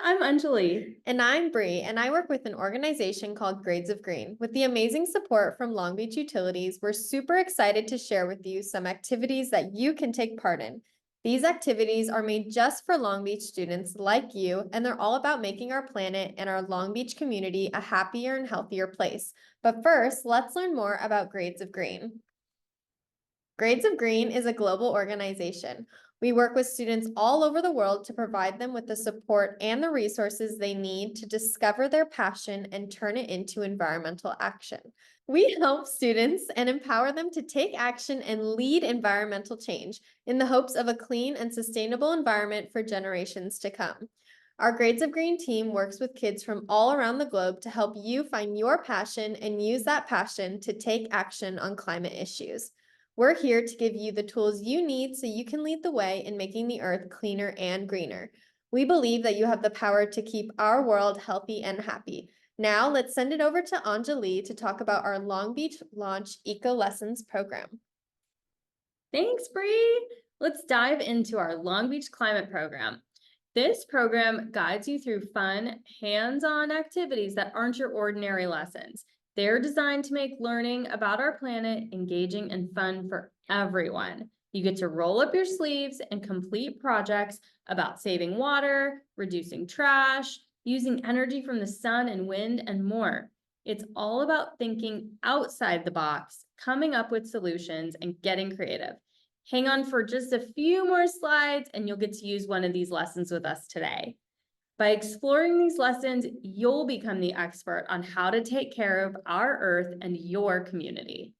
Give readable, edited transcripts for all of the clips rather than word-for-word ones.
I'm Anjali. And I'm Bree, and I work with an organization called Grades of Green. With the amazing support from Long Beach Utilities, we're super excited to share with you some activities that you can take part in. These activities are made just for Long Beach students like you, and they're all about making our planet and our Long Beach community a happier and healthier place. But first, let's learn more about Grades of Green. Grades of Green is a global organization. We work with students all over the world to provide them with the support and the resources they need to discover their passion and turn it into environmental action. We help students and empower them to take action and lead environmental change in the hopes of a clean and sustainable environment for generations to come. Our Grades of Green team works with kids from all around the globe to help you find your passion and use that passion to take action on climate issues. We're here to give you the tools you need so you can lead the way in making the earth cleaner and greener. We believe that you have the power to keep our world healthy and happy. Now let's send it over to Anjali to talk about our Long Beach Launch Eco Lessons program. Thanks, Bree. Let's dive into our Long Beach Climate Program. This program guides you through fun, hands-on activities that aren't your ordinary lessons. They're designed to make learning about our planet engaging and fun for everyone. You get to roll up your sleeves and complete projects about saving water, reducing trash, using energy from the sun and wind, and more. It's all about thinking outside the box, coming up with solutions, and getting creative. Hang on for just a few more slides and you'll get to use one of these lessons with us today. By exploring these lessons, you'll become the expert on how to take care of our Earth and your community.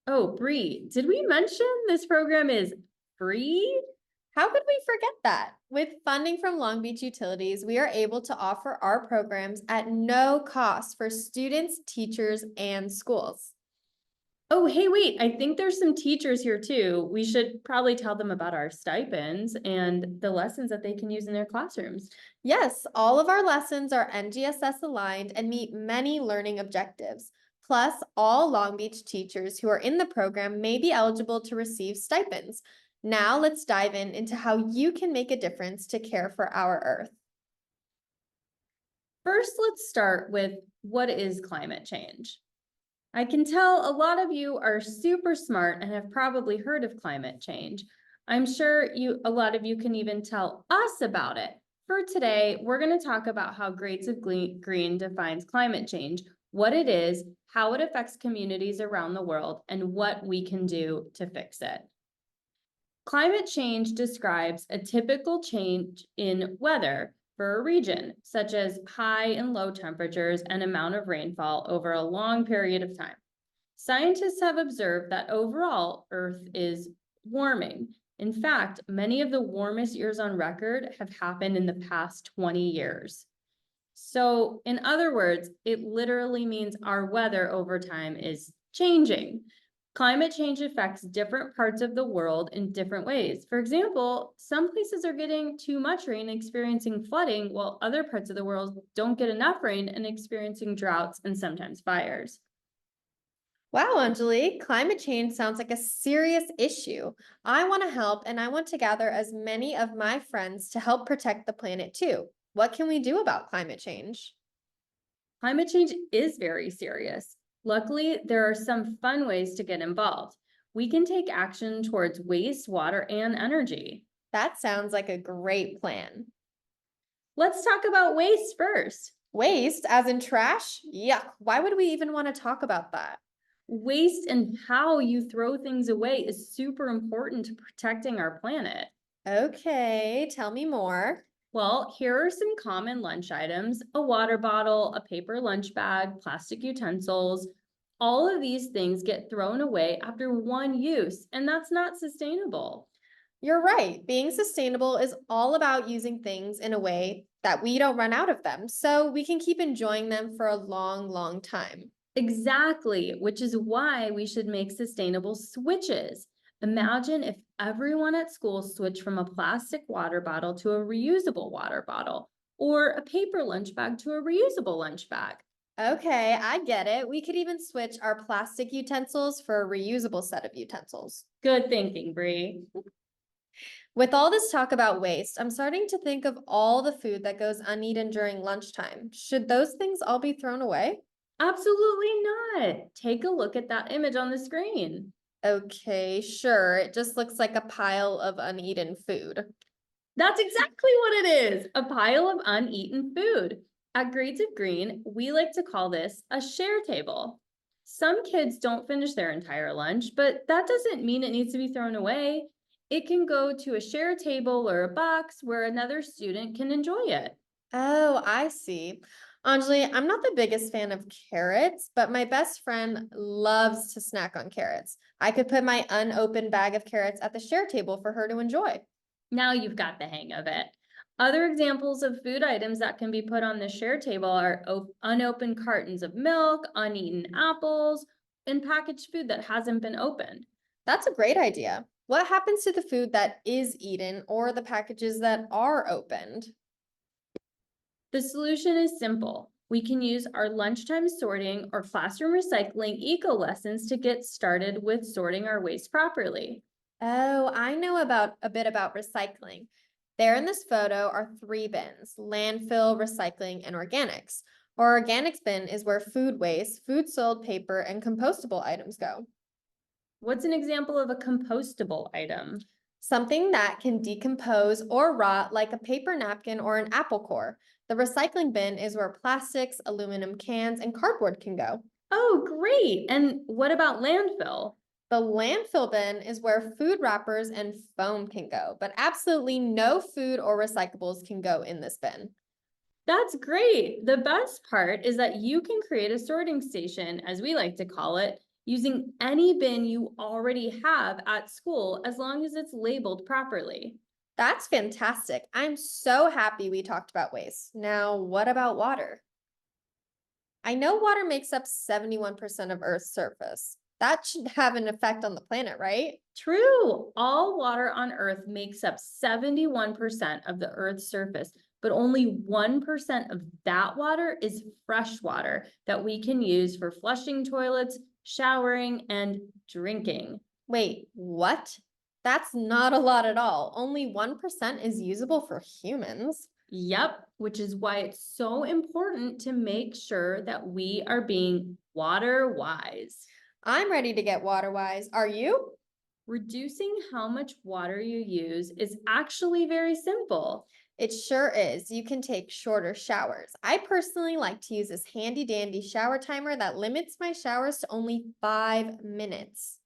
Oh, Bree, did we mention this program is free? How could we forget that? With funding from Long Beach Utilities, we are able to offer our programs at no cost for students, teachers, and schools. Oh, hey, wait, I think there's some teachers here too. We should probably tell them about our stipends and the lessons that they can use in their classrooms. Yes, all of our lessons are NGSS aligned and meet many learning objectives. Plus, all Long Beach teachers who are in the program may be eligible to receive stipends. Now let's dive into how you can make a difference to care for our Earth. First, let's start with what is climate change? I can tell a lot of you are super smart and have probably heard of climate change. I'm sure a lot of you can even tell us about it. For today, we're going to talk about how Grades of Green defines climate change, what it is, how it affects communities around the world, and what we can do to fix it. Climate change describes a typical change in weather for a region, such as high and low temperatures and amount of rainfall over a long period of time. Scientists have observed that overall Earth is warming. In fact, many of the warmest years on record have happened in the past 20 years. So, in other words, it literally means our weather over time is changing. Climate change affects different parts of the world in different ways. For example, some places are getting too much rain and experiencing flooding, while other parts of the world don't get enough rain and experiencing droughts and sometimes fires. Wow, Anjali, climate change sounds like a serious issue. I want to help and I want to gather as many of my friends to help protect the planet too. What can we do about climate change? Climate change is very serious. Luckily, there are some fun ways to get involved. We can take action towards waste, water, and energy. That sounds like a great plan. Let's talk about waste first. Waste, as in trash? Yuck. Why would we even want to talk about that? Waste and how you throw things away is super important to protecting our planet. Okay, tell me more. Well, here are some common lunch items: a water bottle, a paper lunch bag, plastic utensils. All of these things get thrown away after one use, and that's not sustainable. You're right. Being sustainable is all about using things in a way that we don't run out of them, so we can keep enjoying them for a long, long time. Exactly, which is why we should make sustainable switches. Imagine if everyone at school switched from a plastic water bottle to a reusable water bottle, or a paper lunch bag to a reusable lunch bag. Okay, I get it. We could even switch our plastic utensils for a reusable set of utensils. Good thinking, Bree. With all this talk about waste, I'm starting to think of all the food that goes uneaten during lunchtime. Should those things all be thrown away? Absolutely not. Take a look at that image on the screen. Okay, sure. It just looks like a pile of uneaten food. That's exactly what it is, a pile of uneaten food. At Grades of Green, we like to call this a share table. Some kids don't finish their entire lunch, but that doesn't mean it needs to be thrown away. It can go to a share table or a box where another student can enjoy it. Oh, I see. Anjali, I'm not the biggest fan of carrots, but my best friend loves to snack on carrots. I could put my unopened bag of carrots at the share table for her to enjoy. Now you've got the hang of it. Other examples of food items that can be put on the share table are unopened cartons of milk, uneaten apples, and packaged food that hasn't been opened. That's a great idea. What happens to the food that is eaten or the packages that are opened? The solution is simple. We can use our lunchtime sorting or classroom recycling eco lessons to get started with sorting our waste properly. Oh, I know about a bit about recycling. There in this photo are three bins: landfill, recycling, and organics. Our organics bin is where food waste, food sold paper, and compostable items go. What's an example of a compostable item? Something that can decompose or rot like a paper napkin or an apple core. The recycling bin is where plastics, aluminum cans, and cardboard can go. Oh, great. And what about landfill? The landfill bin is where food wrappers and foam can go, but absolutely no food or recyclables can go in this bin. That's great. The best part is that you can create a sorting station, as we like to call it, using any bin you already have at school as long as it's labeled properly. That's fantastic. I'm so happy we talked about waste. Now, what about water? I know water makes up 71% of Earth's surface. That should have an effect on the planet, right? True, all water on Earth makes up 71% of the Earth's surface, but only 1% of that water is fresh water that we can use for flushing toilets, showering, and drinking. Wait, what? That's not a lot at all. Only 1% is usable for humans. Yep, which is why it's so important to make sure that we are being water wise. I'm ready to get water wise. Are you? Reducing how much water you use is actually very simple. It sure is. You can take shorter showers. I personally like to use this handy dandy shower timer that limits my showers to only 5 minutes.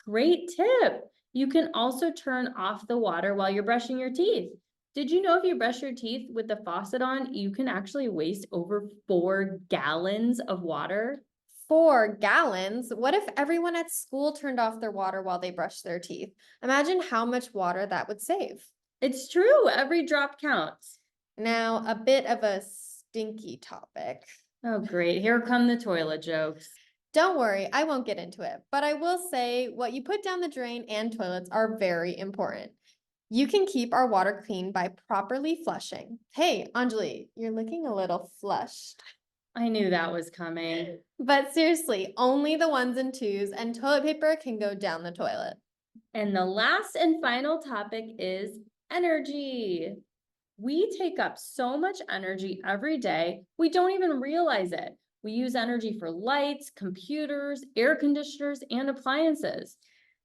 Great tip. You can also turn off the water while you're brushing your teeth. Did you know if you brush your teeth with the faucet on, you can actually waste over 4 gallons of water? 4 gallons? What if everyone at school turned off their water while they brushed their teeth? Imagine how much water that would save. It's true, every drop counts. Now, a bit of a stinky topic. Oh, great. Here come the toilet jokes. Don't worry, I won't get into it, but I will say what you put down the drain and toilets are very important. You can keep our water clean by properly flushing. Hey, Anjali, you're looking a little flushed. I knew that was coming. But seriously, only the ones and twos and toilet paper can go down the toilet. And the last and final topic is energy. We take up so much energy every day, we don't even realize it. We use energy for lights, computers, air conditioners, and appliances.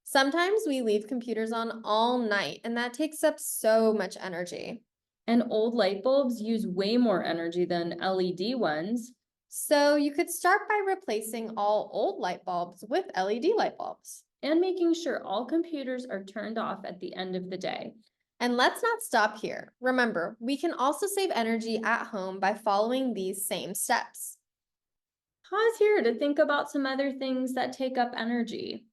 Sometimes we leave computers on all night, and that takes up so much energy. And old light bulbs use way more energy than LED ones. So you could start by replacing all old light bulbs with LED light bulbs. And making sure all computers are turned off at the end of the day. And let's not stop here. Remember, we can also save energy at home by following these same steps. Pause here to think about some other things that take up energy.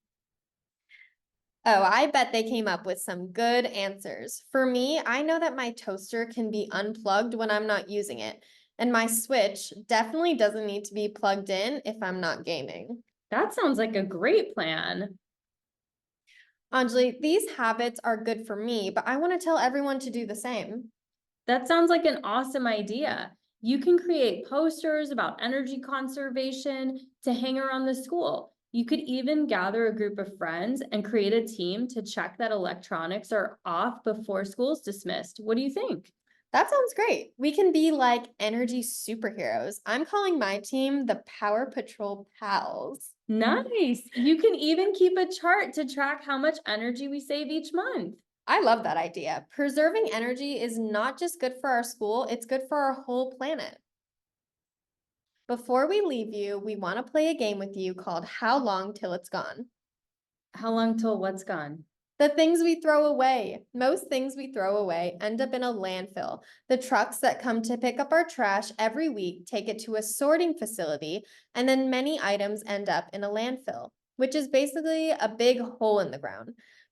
Oh, I bet they came up with some good answers. For me, I know that my toaster can be unplugged when I'm not using it, and my Switch definitely doesn't need to be plugged in if I'm not gaming. That sounds like a great plan. Anjali, these habits are good for me, but I want to tell everyone to do the same. That sounds like an awesome idea. You can create posters about energy conservation to hang around the school. You could even gather a group of friends and create a team to check that electronics are off before school's dismissed. What do you think? That sounds great. We can be like energy superheroes. I'm calling my team the Power Patrol Pals. Nice. You can even keep a chart to track how much energy we save each month. I love that idea. Preserving energy is not just good for our school, it's good for our whole planet. Before we leave you, we want to play a game with you called How Long Till It's Gone? How long till what's gone? The things we throw away. Most things we throw away end up in a landfill. The trucks that come to pick up our trash every week take it to a sorting facility, and then many items end up in a landfill, which is basically a big hole in the ground.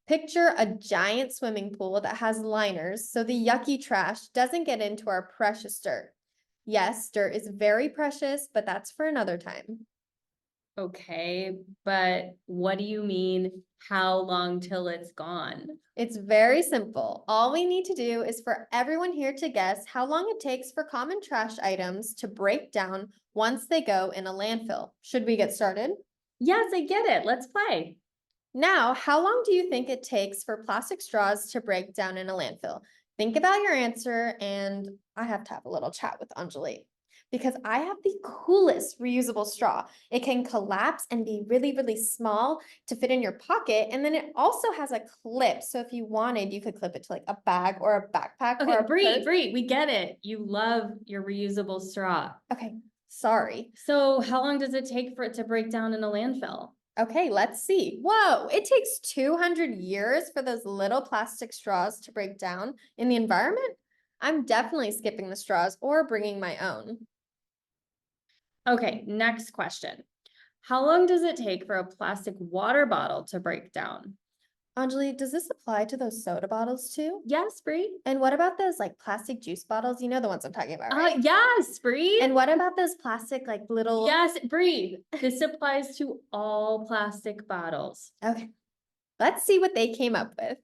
Picture a giant swimming pool that has liners so the yucky trash doesn't get into our precious dirt. Yes, dirt is very precious, but that's for another time. Okay, but what do you mean, how long till it's gone? It's very simple. All we need to do is for everyone here to guess how long it takes for common trash items to break down once they go in a landfill. Should we get started? Yes, I get it. Let's play. Now, how long do you think it takes for plastic straws to break down in a landfill? Think about your answer, and I have to have a little chat with Anjali because I have the coolest reusable straw. It can collapse and be really, really small to fit in your pocket, and then it also has a clip. So if you wanted, you could clip it to like a bag or a backpack or Okay, a Bree, purse. we get it. You love your reusable straw. Okay, sorry. So how long does it take for it to break down in a landfill? Okay, let's see. Whoa, it takes 200 years for those little plastic straws to break down in the environment. I'm definitely skipping the straws or bringing my own. Okay, next question. How long does it take for a plastic water bottle to break down? Anjali, does this apply to those soda bottles too? Yes, Bree? And what about those like plastic juice bottles? You know the ones I'm talking about, right? Yes, Bree. And what about those plastic like little? Yes, Bree. This applies to all plastic bottles. Okay, let's see what they came up with.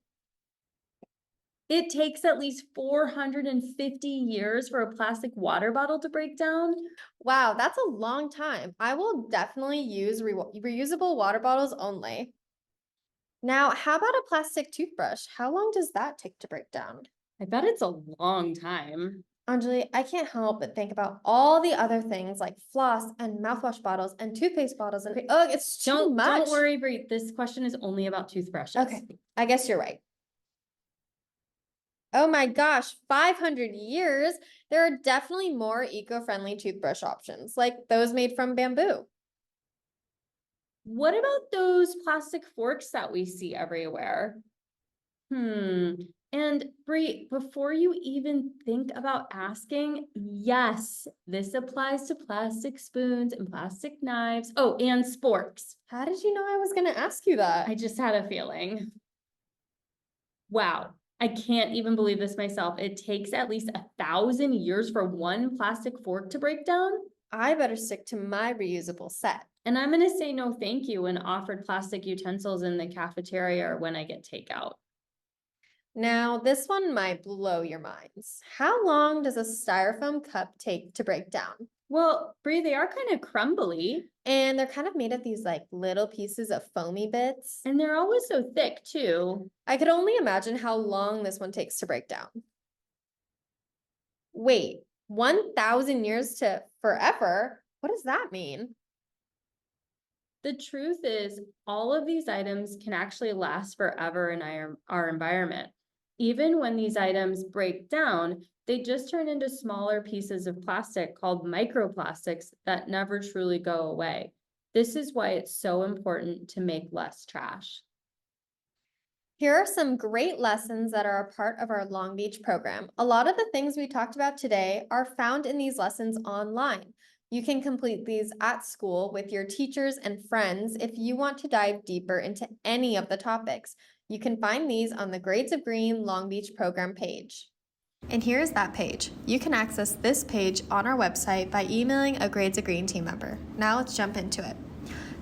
It takes at least 450 years for a plastic water bottle to break down. Wow, that's a long time. I will definitely use reusable water bottles only. Now, how about a plastic toothbrush? How long does that take to break down? I bet it's a long time. Anjali, I can't help but think about all the other things like floss and mouthwash bottles and toothpaste bottles and it's too much. Don't worry, Bree. This question is only about toothbrushes. Okay, I guess you're right. Oh my gosh, 500 years? There are definitely more eco-friendly toothbrush options, like those made from bamboo. What about those plastic forks that we see everywhere? And Bree, before you even think about asking, yes, this applies to plastic spoons and plastic knives. Oh, and sporks. How did you know I was going to ask you that? I just had a feeling. Wow, I can't even believe this myself. It takes at least 1,000 years for one plastic fork to break down. I better stick to my reusable set. And I'm gonna say no thank you when offered plastic utensils in the cafeteria or when I get takeout. Now, this one might blow your minds. How long does a styrofoam cup take to break down? Well, Bree, they are kind of crumbly. And they're kind of made of these like little pieces of foamy bits. And they're always so thick too. I could only imagine how long this one takes to break down. Wait, 1,000 years to forever? What does that mean? The truth is, all of these items can actually last forever in our environment. Even when these items break down, they just turn into smaller pieces of plastic called microplastics that never truly go away. This is why it's so important to make less trash. Here are some great lessons that are a part of our Long Beach program. A lot of the things we talked about today are found in these lessons online. You can complete these at school with your teachers and friends if you want to dive deeper into any of the topics. You can find these on the Grades of Green Long Beach program page. And here's that page. You can access this page on our website by emailing a Grades of Green team member. Now let's jump into it.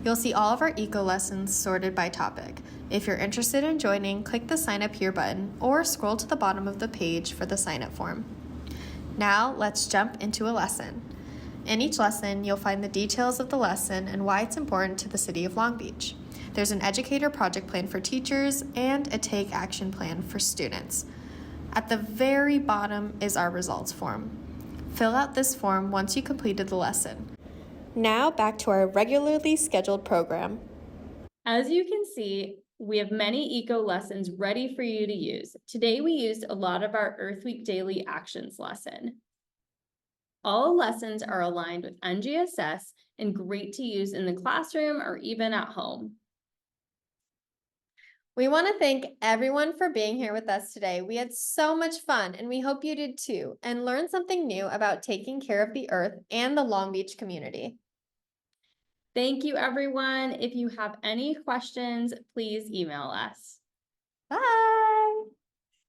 You'll see all of our eco lessons sorted by topic. If you're interested in joining, click the sign up here button or scroll to the bottom of the page for the sign up form. Now let's jump into a lesson. In each lesson, you'll find the details of the lesson and why it's important to the city of Long Beach. There's an educator project plan for teachers and a take action plan for students. At the very bottom is our results form. Fill out this form once you completed the lesson. Now back to our regularly scheduled program. As you can see, we have many eco lessons ready for you to use. Today, we used a lot of our Earth Week Daily Actions lesson. All lessons are aligned with NGSS and great to use in the classroom or even at home. We want to thank everyone for being here with us today. We had so much fun, and we hope you did too, and learned something new about taking care of the earth and the Long Beach community. Thank you, everyone. If you have any questions, please email us. Bye!